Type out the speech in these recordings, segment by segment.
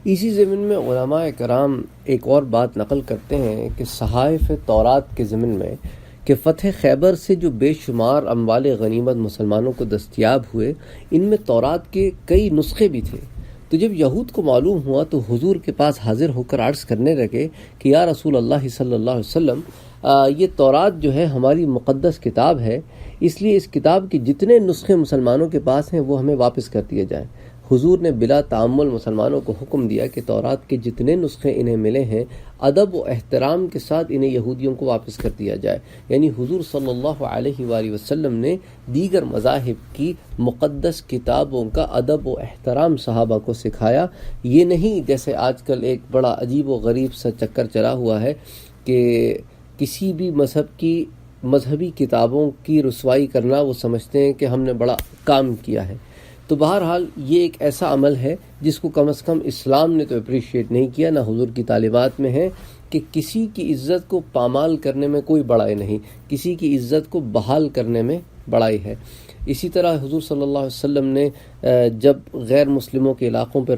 اسی ضمن میں علماء کرام ایک اور بات نقل کرتے ہیں کہ صحائف تورات کے ضمن میں کہ فتح خیبر سے جو بے شمار اموال غنیمت مسلمانوں کو دستیاب ہوئے، ان میں تورات کے کئی نسخے بھی تھے۔ تو جب یہود کو معلوم ہوا تو حضور کے پاس حاضر ہو کر عرض کرنے لگے کہ یا رسول اللہ صلی اللہ علیہ وسلم، یہ تورات جو ہے ہماری مقدس کتاب ہے، اس لیے اس کتاب کے جتنے نسخے مسلمانوں کے پاس ہیں وہ ہمیں واپس کر دیے جائیں۔ حضور نے بلا تعمل مسلمانوں کو حکم دیا کہ تورات کے جتنے نسخے انہیں ملے ہیں ادب و احترام کے ساتھ انہیں یہودیوں کو واپس کر دیا جائے۔ یعنی حضور صلی اللہ علیہ وآلہ وسلم نے دیگر مذاہب کی مقدس کتابوں کا ادب و احترام صحابہ کو سکھایا۔ یہ نہیں جیسے آج کل ایک بڑا عجیب و غریب سا چکر چلا ہوا ہے کہ کسی بھی مذہب کی مذہبی کتابوں کی رسوائی کرنا، وہ سمجھتے ہیں کہ ہم نے بڑا کام کیا ہے۔ تو بہرحال یہ ایک ایسا عمل ہے جس کو کم از کم اسلام نے تو اپریشیٹ نہیں کیا، نہ حضور کی تعلیمات میں ہے کہ کسی کی عزت کو پامال کرنے میں کوئی بڑائی نہیں، کسی کی عزت کو بحال کرنے میں بڑائی ہے۔ اسی طرح حضور صلی اللہ علیہ وسلم نے جب غیر مسلموں کے علاقوں پر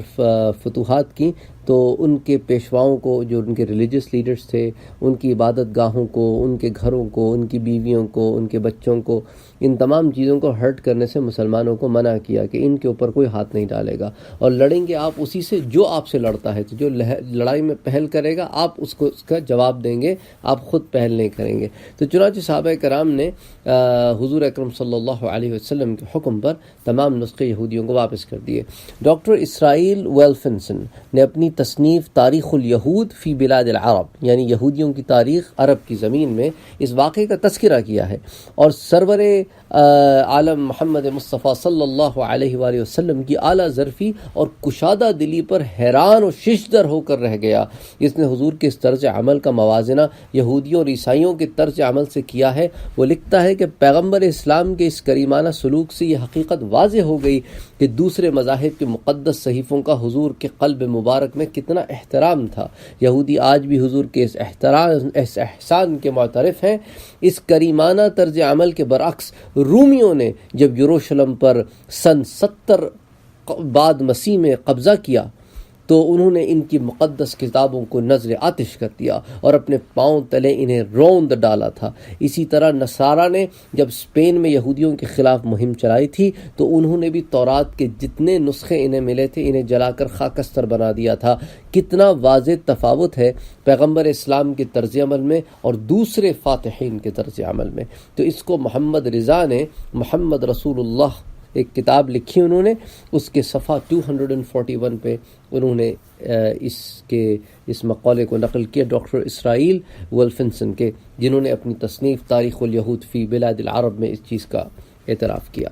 فتوحات کی تو ان کے پیشواؤں کو، جو ان کے ریلیجس لیڈرز تھے، ان کی عبادت گاہوں کو، ان کے گھروں کو، ان کی بیویوں کو، ان کے بچوں کو، ان تمام چیزوں کو ہرٹ کرنے سے مسلمانوں کو منع کیا کہ ان کے اوپر کوئی ہاتھ نہیں ڈالے گا، اور لڑیں گے آپ اسی سے جو آپ سے لڑتا ہے۔ تو جو لڑائی میں پہل کرے گا آپ اس کو اس کا جواب دیں گے، آپ خود پہل نہیں کریں گے۔ تو چنانچہ صحابہ کرام نے حضور اکرم صلی اللہ علیہ وسلم کے حکم پر تمام نسخے یہودیوں کو واپس کر دیے۔ ڈاکٹر اسرائیل ویلفنسن نے اپنی تصنیف تاریخ الیہود فی بلاد العرب، یعنی یہودیوں کی تاریخ عرب کی زمین میں، اس واقعے کا تذکرہ کیا ہے، اور سرور عالم محمد مصطفیٰ صلی اللہ علیہ وآلہ وسلم کی اعلیٰ ظرفی اور کشادہ دلی پر حیران و ششدر ہو کر رہ گیا۔ اس نے حضور کے اس طرز عمل کا موازنہ یہودیوں اور عیسائیوں کے طرز عمل سے کیا ہے۔ وہ لکھتا ہے کہ پیغمبر اسلام کے اس کریمانہ سلوک سے یہ حقیقت واضح ہو گئی کہ دوسرے مذاہب کے مقدس صحیفوں کا حضور کے قلب مبارک میں کتنا احترام تھا۔ یہودی آج بھی حضور کے اس احسان کے معترف ہیں۔ اس کریمانہ طرز عمل کے برعکس رومیوں نے جب یروشلم پر سن 70 بعد مسیح میں قبضہ کیا تو انہوں نے ان کی مقدس کتابوں کو نذر آتش کر دیا اور اپنے پاؤں تلے انہیں روند ڈالا تھا۔ اسی طرح نصارہ نے جب اسپین میں یہودیوں کے خلاف مہم چلائی تھی تو انہوں نے بھی تورات کے جتنے نسخے انہیں ملے تھے انہیں جلا کر خاکستر بنا دیا تھا۔ کتنا واضح تفاوت ہے پیغمبر اسلام کے طرز عمل میں اور دوسرے فاتحین کے طرز عمل میں۔ تو اس کو محمد رضا نے محمد رسول اللہ ایک کتاب لکھی انہوں نے، اس کے صفحہ 241 پہ انہوں نے اس مقالے کو نقل کیا ڈاکٹر اسرائیل ولفنسن کے، جنہوں نے اپنی تصنیف تاریخ الیہود فی بلاد العرب میں اس چیز کا اعتراف کیا۔